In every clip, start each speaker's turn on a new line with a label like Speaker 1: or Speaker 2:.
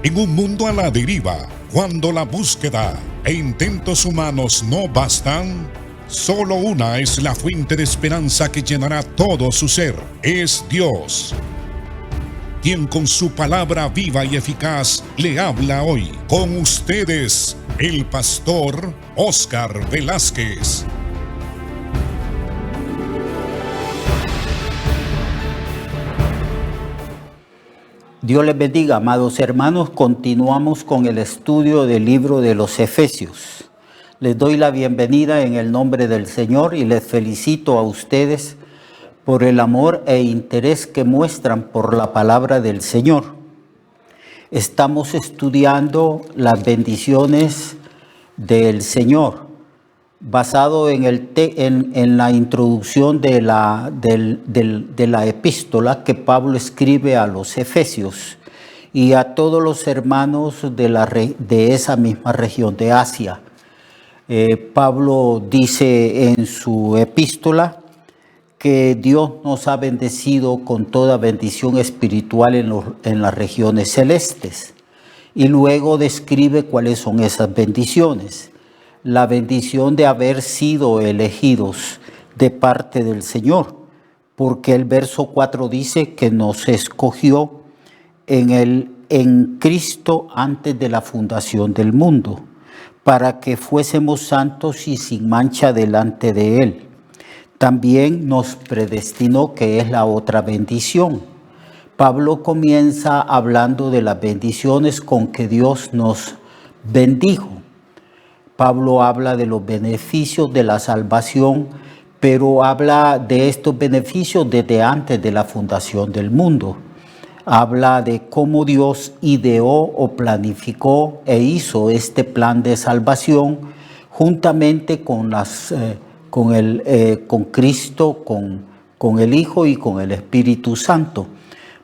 Speaker 1: En un mundo a la deriva, cuando la búsqueda e intentos humanos no bastan, solo una es la fuente de esperanza que llenará todo su ser. Es Dios, quien con su palabra viva y eficaz le habla hoy. Con ustedes, el pastor Óscar Velázquez.
Speaker 2: Dios les bendiga, amados hermanos. Continuamos con el estudio del libro de los Efesios. Les doy la bienvenida en el nombre del Señor y les felicito a ustedes por el amor e interés que muestran por la palabra del Señor. Estamos estudiando las bendiciones del Señor, basado en la introducción de la epístola que Pablo escribe a los Efesios y a todos los hermanos de esa misma región de Asia. Pablo dice en su epístola que Dios nos ha bendecido con toda bendición espiritual en las regiones celestes, y luego describe cuáles son esas bendiciones. La bendición de haber sido elegidos de parte del Señor, porque el verso 4 dice que nos escogió en Cristo antes de la fundación del mundo, para que fuésemos santos y sin mancha delante de Él. También nos predestinó, que es la otra bendición. Pablo comienza hablando de las bendiciones con que Dios nos bendijo. Pablo habla de los beneficios de la salvación, pero habla de estos beneficios desde antes de la fundación del mundo. Habla de cómo Dios ideó o planificó e hizo este plan de salvación juntamente con Cristo, con el Hijo y con el Espíritu Santo.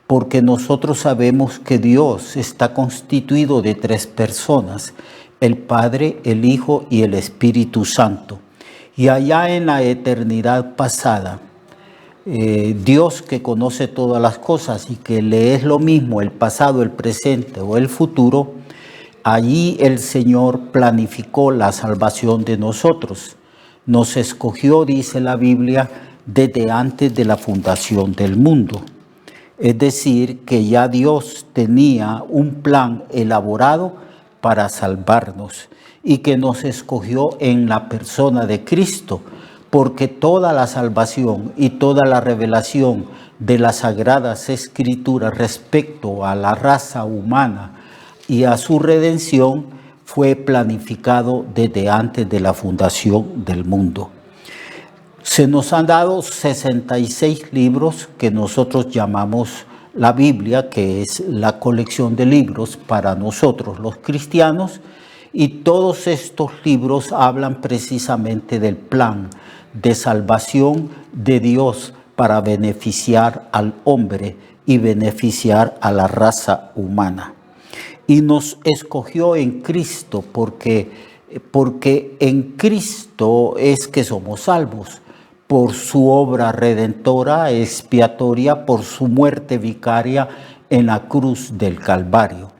Speaker 2: Porque nosotros sabemos que Dios está constituido de tres personas: el Padre, el Hijo y el Espíritu Santo. Y allá en la eternidad pasada, Dios, que conoce todas las cosas y que le es lo mismo el pasado, el presente o el futuro, allí el Señor planificó la salvación de nosotros. Nos escogió, dice la Biblia, desde antes de la fundación del mundo. Es decir, que ya Dios tenía un plan elaborado para salvarnos y que nos escogió en la persona de Cristo, porque toda la salvación y toda la revelación de las Sagradas Escrituras respecto a la raza humana y a su redención fue planificado desde antes de la fundación del mundo. Se nos han dado 66 libros que nosotros llamamos la Biblia, que es la colección de libros para nosotros los cristianos, y todos estos libros hablan precisamente del plan de salvación de Dios para beneficiar al hombre y beneficiar a la raza humana. Y nos escogió en Cristo porque en Cristo es que somos salvos, por su obra redentora, expiatoria, por su muerte vicaria en la cruz del Calvario.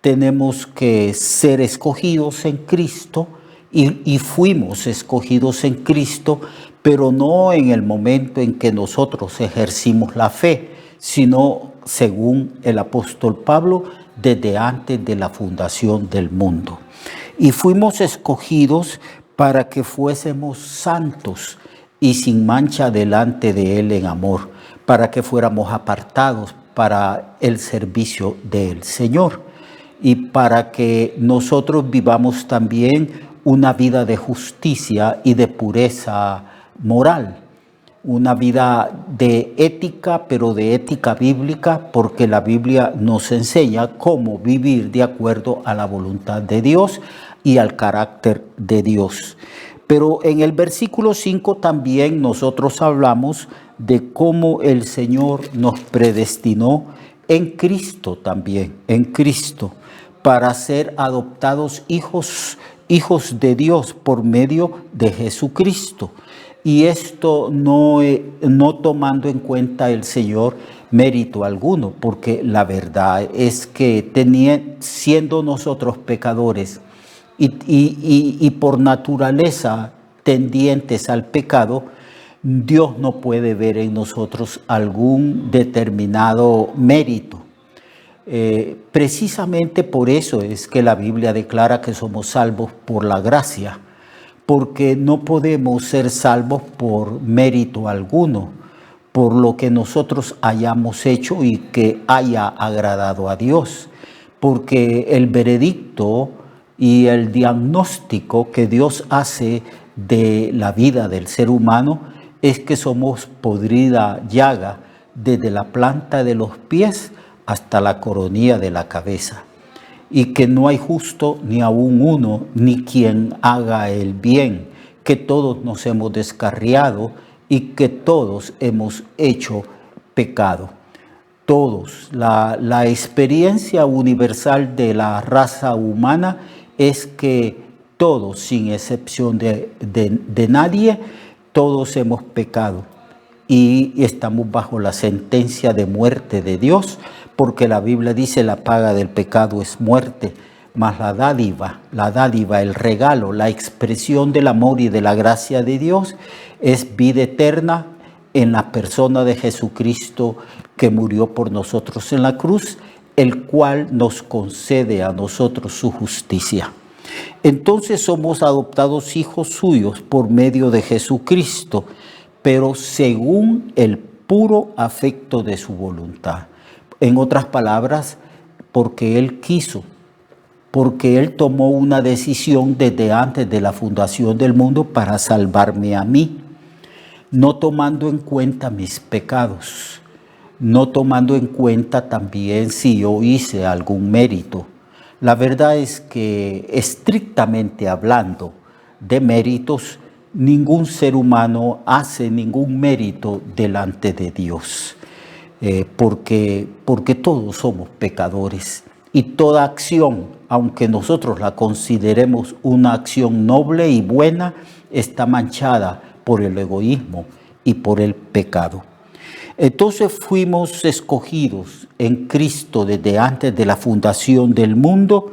Speaker 2: Tenemos que ser escogidos en Cristo y fuimos escogidos en Cristo, pero no en el momento en que nosotros ejercimos la fe, sino, según el apóstol Pablo, desde antes de la fundación del mundo. Y fuimos escogidos para que fuésemos santos y sin mancha delante de Él en amor, para que fuéramos apartados para el servicio del Señor y para que nosotros vivamos también una vida de justicia y de pureza moral, una vida de ética, pero de ética bíblica, porque la Biblia nos enseña cómo vivir de acuerdo a la voluntad de Dios y al carácter de Dios. Pero en el versículo 5 también nosotros hablamos de cómo el Señor nos predestinó en Cristo también, en Cristo, para ser adoptados hijos de Dios por medio de Jesucristo. Y esto no tomando en cuenta el Señor mérito alguno, porque la verdad es que siendo nosotros pecadores y por naturaleza tendientes al pecado, Dios no puede ver en nosotros algún determinado mérito. Precisamente por eso es que la Biblia declara que somos salvos por la gracia, porque no podemos ser salvos por mérito alguno, por lo que nosotros hayamos hecho y que haya agradado a Dios, porque el veredicto y el diagnóstico que Dios hace de la vida del ser humano es que somos podrida llaga desde la planta de los pies hasta la coronilla de la cabeza, y que no hay justo ni aún uno, ni quien haga el bien, que todos nos hemos descarriado y que todos hemos hecho pecado. Todos. La experiencia universal de la raza humana es que todos, sin excepción de nadie, todos hemos pecado y estamos bajo la sentencia de muerte de Dios, porque la Biblia dice: la paga del pecado es muerte, mas la dádiva, el regalo, la expresión del amor y de la gracia de Dios es vida eterna en la persona de Jesucristo, que murió por nosotros en la cruz, el cual nos concede a nosotros su justicia. Entonces somos adoptados hijos suyos por medio de Jesucristo, pero según el puro afecto de su voluntad. En otras palabras, porque Él quiso, porque Él tomó una decisión desde antes de la fundación del mundo para salvarme a mí, no tomando en cuenta mis pecados, no tomando en cuenta también si yo hice algún mérito. La verdad es que, estrictamente hablando de méritos, ningún ser humano hace ningún mérito delante de Dios, porque todos somos pecadores, y toda acción, aunque nosotros la consideremos una acción noble y buena, está manchada por el egoísmo y por el pecado. Entonces fuimos escogidos en Cristo desde antes de la fundación del mundo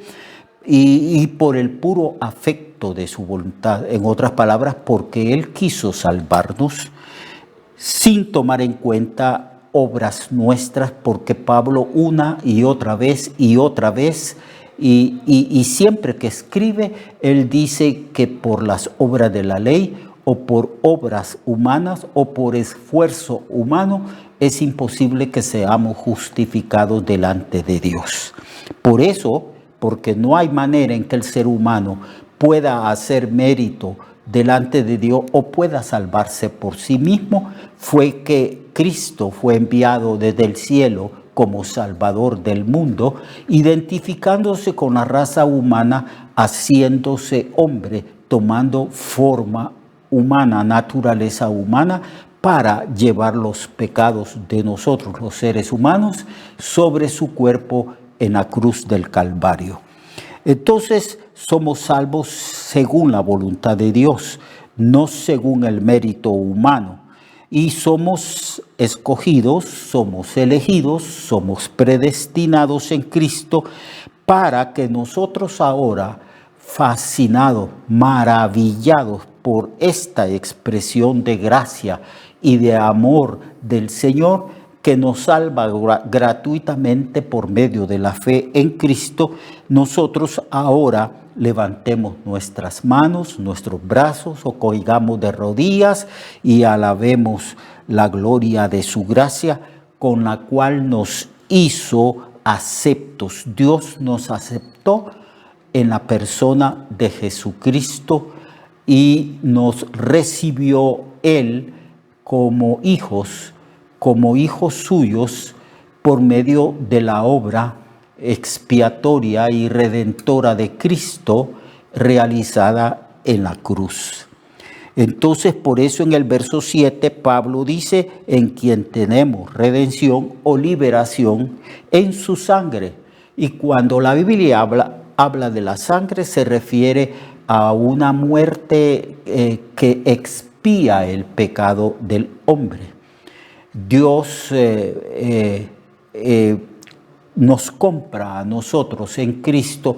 Speaker 2: y por el puro afecto de su voluntad. En otras palabras, porque Él quiso salvarnos sin tomar en cuenta obras nuestras, porque Pablo una y otra vez y siempre que escribe, él dice que por las obras de la ley o por obras humanas o por esfuerzo humano es imposible que seamos justificados delante de Dios. Por eso, porque no hay manera en que el ser humano pueda hacer mérito delante de Dios o pueda salvarse por sí mismo, fue que Cristo fue enviado desde el cielo como Salvador del mundo, identificándose con la raza humana, haciéndose hombre, tomando forma humana, naturaleza humana, para llevar los pecados de nosotros, los seres humanos, sobre su cuerpo en la cruz del Calvario. Entonces somos salvos según la voluntad de Dios, no según el mérito humano. Y somos escogidos, somos elegidos, somos predestinados en Cristo para que nosotros ahora, fascinados, maravillados por esta expresión de gracia y de amor del Señor, que nos salva gratuitamente por medio de la fe en Cristo, nosotros ahora levantemos nuestras manos, nuestros brazos, o caigamos de rodillas y alabemos la gloria de su gracia, con la cual nos hizo aceptos. Dios nos aceptó en la persona de Jesucristo y nos recibió Él como hijos suyos por medio de la obra expiatoria y redentora de Cristo realizada en la cruz. Entonces, por eso en el verso 7 Pablo dice: en quien tenemos redención o liberación en su sangre. Y cuando la Biblia habla de la sangre, se refiere a una muerte que expía el pecado del hombre. Dios nos compra a nosotros en Cristo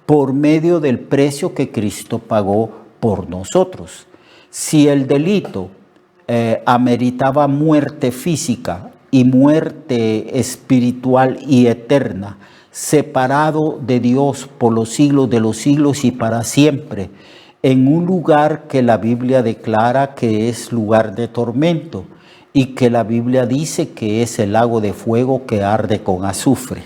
Speaker 2: por medio del precio que Cristo pagó por nosotros. Si el delito ameritaba muerte física y muerte espiritual y eterna, separado de Dios por los siglos de los siglos y para siempre, en un lugar que la Biblia declara que es lugar de tormento y que la Biblia dice que es el lago de fuego que arde con azufre.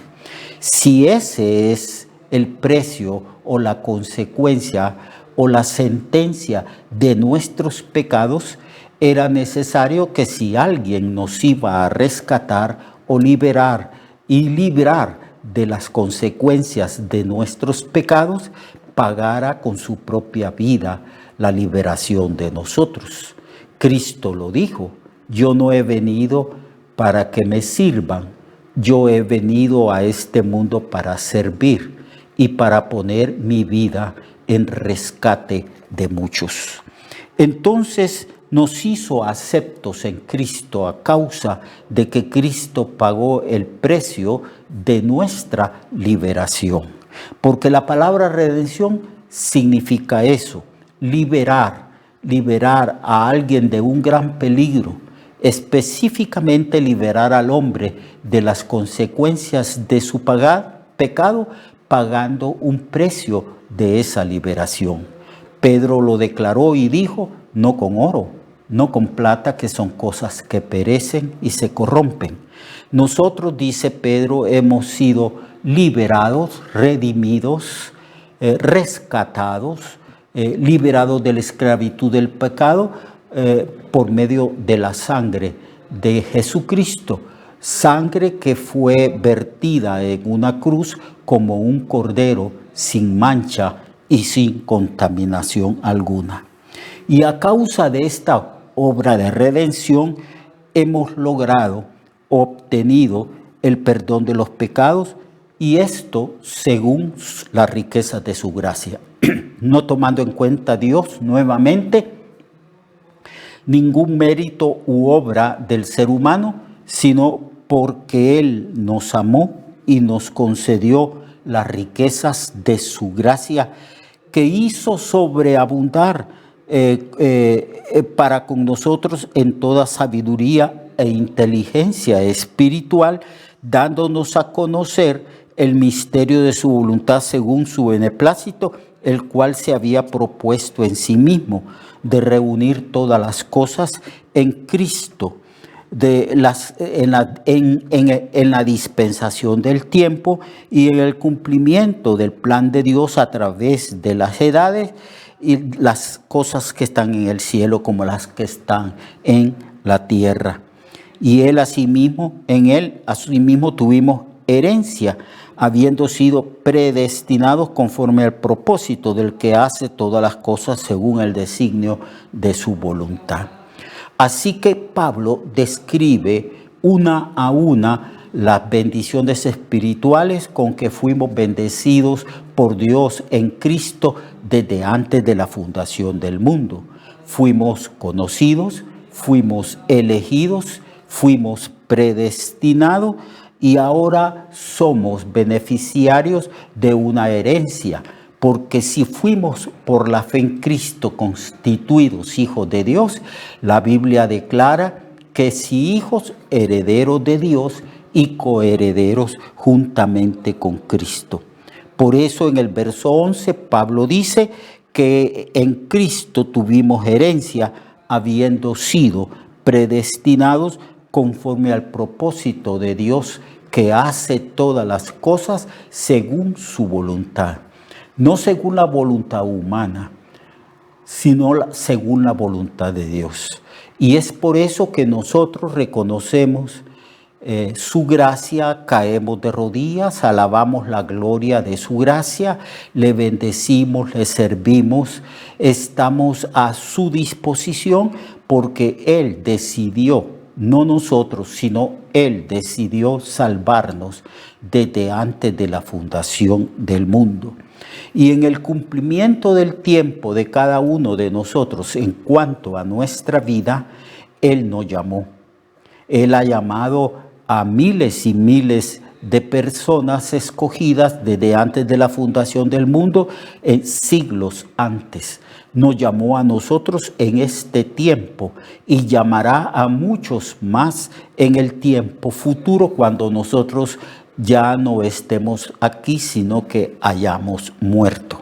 Speaker 2: Si ese es el precio o la consecuencia o la sentencia de nuestros pecados, era necesario que si alguien nos iba a rescatar o liberar y librar de las consecuencias de nuestros pecados, pagara con su propia vida la liberación de nosotros. Cristo lo dijo: yo no he venido para que me sirvan, yo he venido a este mundo para servir y para poner mi vida en rescate de muchos. Entonces nos hizo aceptos en Cristo a causa de que Cristo pagó el precio de nuestra liberación. Porque la palabra redención significa eso: liberar a alguien de un gran peligro, específicamente liberar al hombre de las consecuencias de su pecado, pagando un precio de esa liberación. Pedro lo declaró y dijo: no con oro, no con plata, que son cosas que perecen y se corrompen. Nosotros, dice Pedro, hemos sido liberados, redimidos, rescatados, liberados de la esclavitud del pecado por medio de la sangre de Jesucristo. Sangre que fue vertida en una cruz como un cordero sin mancha y sin contaminación alguna. Y a causa de esta obra de redención hemos obtenido el perdón de los pecados, y esto según las riquezas de su gracia, no tomando en cuenta Dios nuevamente ningún mérito u obra del ser humano, sino porque Él nos amó y nos concedió las riquezas de su gracia, que hizo sobreabundar para con nosotros en toda sabiduría e inteligencia espiritual, dándonos a conocer el misterio de su voluntad según su beneplácito, el cual se había propuesto en sí mismo, de reunir todas las cosas en Cristo, en la dispensación del tiempo y en el cumplimiento del plan de Dios a través de las edades, y las cosas que están en el cielo como las que están en la tierra. Y en él asimismo tuvimos herencia, habiendo sido predestinados conforme al propósito del que hace todas las cosas según el designio de su voluntad. Así que Pablo describe una a una las bendiciones espirituales con que fuimos bendecidos por Dios en Cristo desde antes de la fundación del mundo. Fuimos conocidos, fuimos elegidos, fuimos predestinados y ahora somos beneficiarios de una herencia, porque si fuimos por la fe en Cristo constituidos hijos de Dios, la Biblia declara que si hijos, herederos de Dios y coherederos juntamente con Cristo. Por eso en el verso 11 Pablo dice que en Cristo tuvimos herencia, habiendo sido predestinados conforme al propósito de Dios, que hace todas las cosas según su voluntad. No según la voluntad humana, sino según la voluntad de Dios. Y es por eso que nosotros reconocemos su gracia, caemos de rodillas, alabamos la gloria de su gracia, le bendecimos, le servimos, estamos a su disposición porque Él decidió, no nosotros, sino Él decidió salvarnos desde antes de la fundación del mundo. Y en el cumplimiento del tiempo de cada uno de nosotros en cuanto a nuestra vida, Él nos llamó. Él ha llamado a miles y miles de personas escogidas desde antes de la fundación del mundo, en siglos antes. Nos llamó a nosotros en este tiempo y llamará a muchos más en el tiempo futuro, cuando nosotros ya no estemos aquí, sino que hayamos muerto.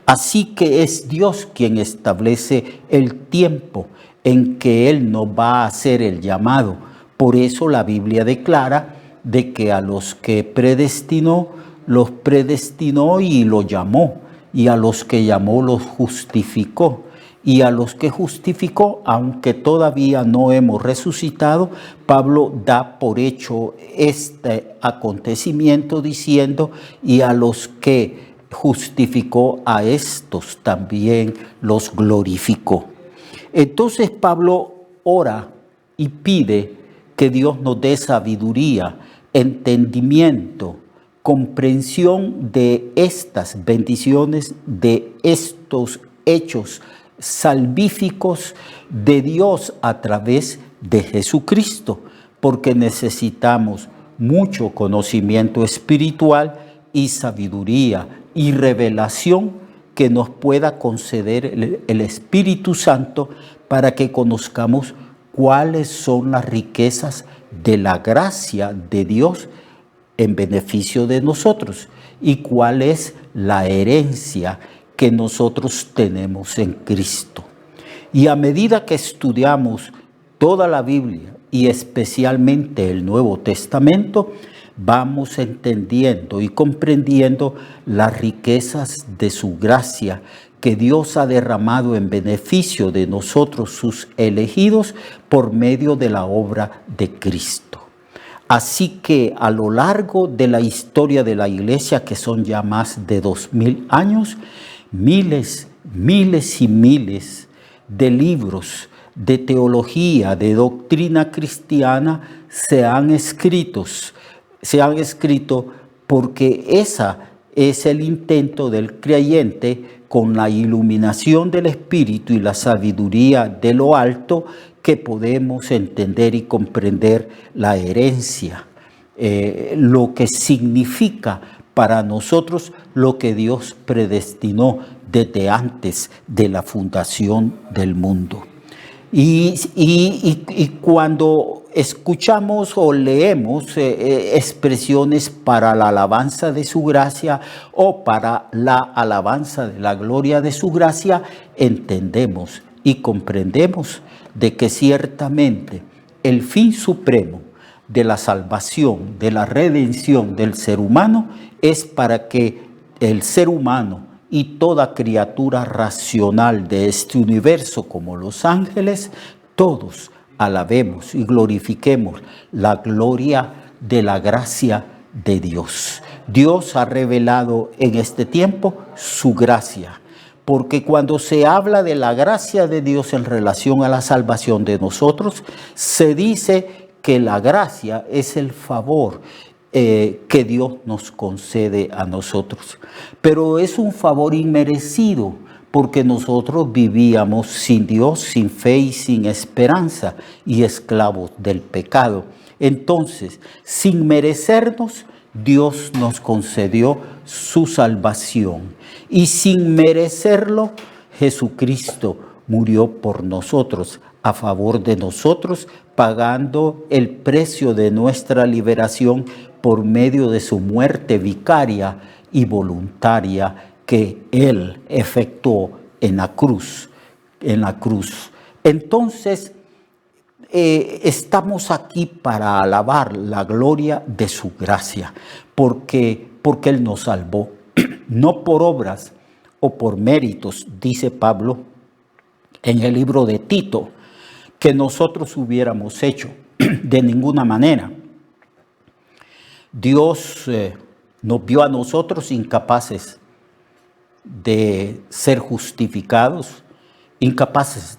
Speaker 2: Así que es Dios quien establece el tiempo en que Él nos va a hacer el llamado. Por eso la Biblia declara de que a los que predestinó, los predestinó y los llamó, y a los que llamó los justificó, y a los que justificó, aunque todavía no hemos resucitado, Pablo da por hecho este acontecimiento diciendo, y a los que justificó, a estos también los glorificó. Entonces Pablo ora y pide que Dios nos dé sabiduría, entendimiento, comprensión de estas bendiciones, de estos hechos salvíficos de Dios a través de Jesucristo, porque necesitamos mucho conocimiento espiritual y sabiduría y revelación que nos pueda conceder el Espíritu Santo para que conozcamos cuáles son las riquezas de la gracia de Dios en beneficio de nosotros y cuál es la herencia que nosotros tenemos en Cristo. Y a medida que estudiamos toda la Biblia y especialmente el Nuevo Testamento, vamos entendiendo y comprendiendo las riquezas de su gracia que Dios ha derramado en beneficio de nosotros, sus elegidos, por medio de la obra de Cristo. Así que a lo largo de la historia de la Iglesia, que son ya más de 2000 años, miles y miles de libros de teología, de doctrina cristiana se han escrito porque esa es el intento del creyente, con la iluminación del Espíritu y la sabiduría de lo alto, que podemos entender y comprender la herencia, lo que significa para nosotros lo que Dios predestinó desde antes de la fundación del mundo. Y cuando escuchamos o leemos expresiones para la alabanza de su gracia o para la alabanza de la gloria de su gracia, entendemos y comprendemos de que ciertamente el fin supremo de la salvación, de la redención del ser humano, es para que el ser humano y toda criatura racional de este universo, como los ángeles, todos alabemos y glorifiquemos la gloria de la gracia de Dios. Dios ha revelado en este tiempo su gracia, porque cuando se habla de la gracia de Dios en relación a la salvación de nosotros, se dice que la gracia es el favor que Dios nos concede a nosotros. Pero es un favor inmerecido, porque nosotros vivíamos sin Dios, sin fe y sin esperanza, y esclavos del pecado. Entonces, sin merecernos, Dios nos concedió su salvación. Y sin merecerlo, Jesucristo murió por nosotros, a favor de nosotros, pagando el precio de nuestra liberación por medio de su muerte vicaria y voluntaria que Él efectuó en la cruz. Entonces, estamos aquí para alabar la gloria de su gracia, porque Él nos salvó, no por obras o por méritos, dice Pablo en el libro de Tito, que nosotros hubiéramos hecho de ninguna manera. Dios nos vio a nosotros incapaces de ser justificados, incapaces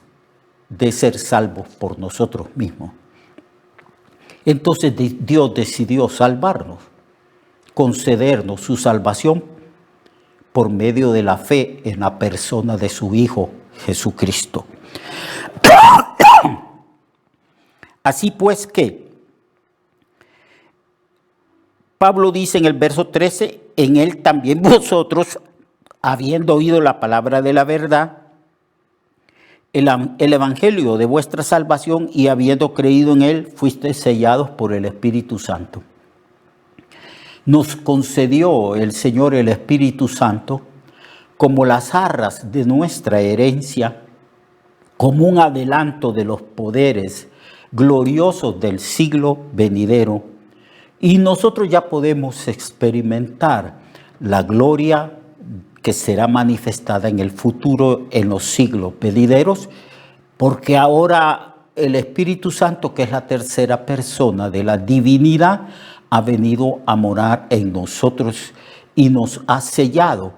Speaker 2: de ser salvos por nosotros mismos. Entonces Dios decidió salvarnos, concedernos su salvación por medio de la fe en la persona de su Hijo Jesucristo. Así pues que Pablo dice en el verso 13, en él también vosotros, habiendo oído la palabra de la verdad, el evangelio de vuestra salvación, y habiendo creído en él, fuisteis sellados por el Espíritu Santo. Nos concedió el Señor el Espíritu Santo como las arras de nuestra herencia, como un adelanto de los poderes gloriosos del siglo venidero, y nosotros ya podemos experimentar la gloria que será manifestada en el futuro, en los siglos venideros, porque ahora el Espíritu Santo, que es la tercera persona de la divinidad, ha venido a morar en nosotros y nos ha sellado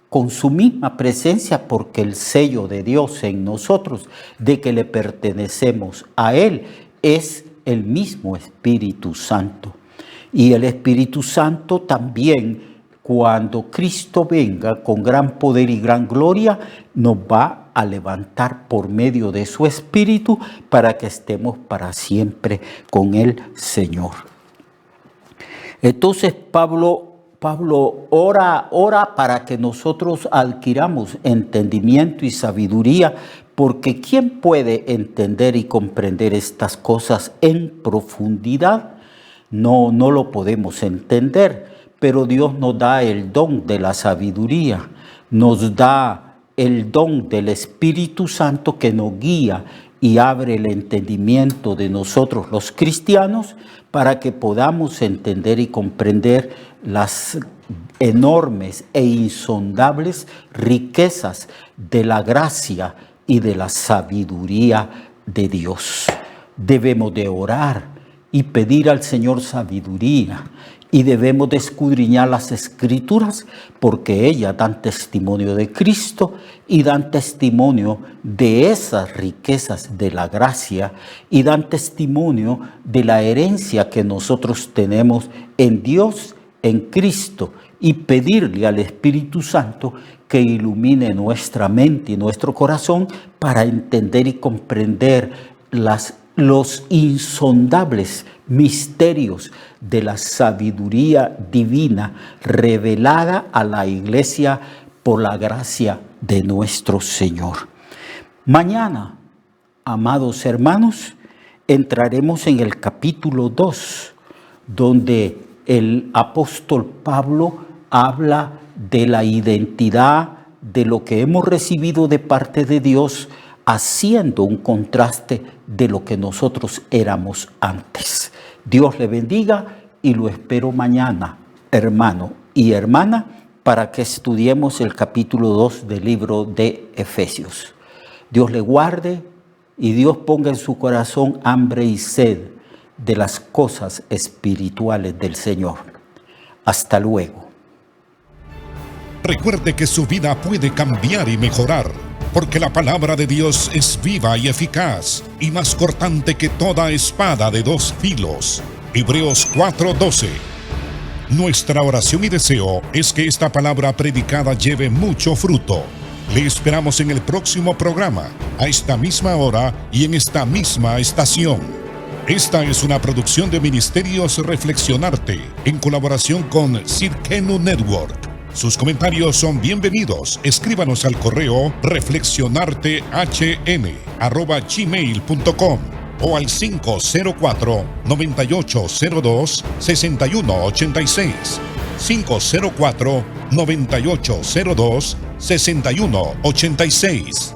Speaker 2: con su misma presencia, porque el sello de Dios en nosotros, de que le pertenecemos a Él, es el mismo Espíritu Santo. Y el Espíritu Santo también, cuando Cristo venga con gran poder y gran gloria, nos va a levantar por medio de su Espíritu para que estemos para siempre con el Señor. Entonces Pablo ora para que nosotros adquiramos entendimiento y sabiduría, porque ¿quién puede entender y comprender estas cosas en profundidad? No lo podemos entender, pero Dios nos da el don de la sabiduría, nos da el don del Espíritu Santo que nos guía y abre el entendimiento de nosotros los cristianos para que podamos entender y comprender las enormes e insondables riquezas de la gracia y de la sabiduría de Dios. Debemos de orar y pedir al Señor sabiduría, y debemos de escudriñar las Escrituras, porque ellas dan testimonio de Cristo y dan testimonio de esas riquezas de la gracia y dan testimonio de la herencia que nosotros tenemos en Dios, en Cristo, y pedirle al Espíritu Santo que ilumine nuestra mente y nuestro corazón para entender y comprender los insondables misterios de la sabiduría divina revelada a la iglesia por la gracia de nuestro Señor. Mañana, amados hermanos, entraremos en el capítulo 2, donde el apóstol Pablo habla de la identidad de lo que hemos recibido de parte de Dios, haciendo un contraste de lo que nosotros éramos antes. Dios le bendiga y lo espero mañana, hermano y hermana, para que estudiemos el capítulo 2 del libro de Efesios. Dios le guarde y Dios ponga en su corazón hambre y sed de las cosas espirituales del Señor. Hasta luego.
Speaker 1: Recuerde que su vida puede cambiar y mejorar, porque la palabra de Dios es viva y eficaz, y más cortante que toda espada de dos filos. Hebreos 4:12. Nuestra oración y deseo es que esta palabra predicada lleve mucho fruto. Le esperamos en el próximo programa, a esta misma hora y en esta misma estación. Esta es una producción de Ministerios Reflexionarte, en colaboración con Sirkenu Network. Sus comentarios son bienvenidos. Escríbanos al correo reflexionartehn@gmail.com o al 504-9802-6186. 504-9802-6186.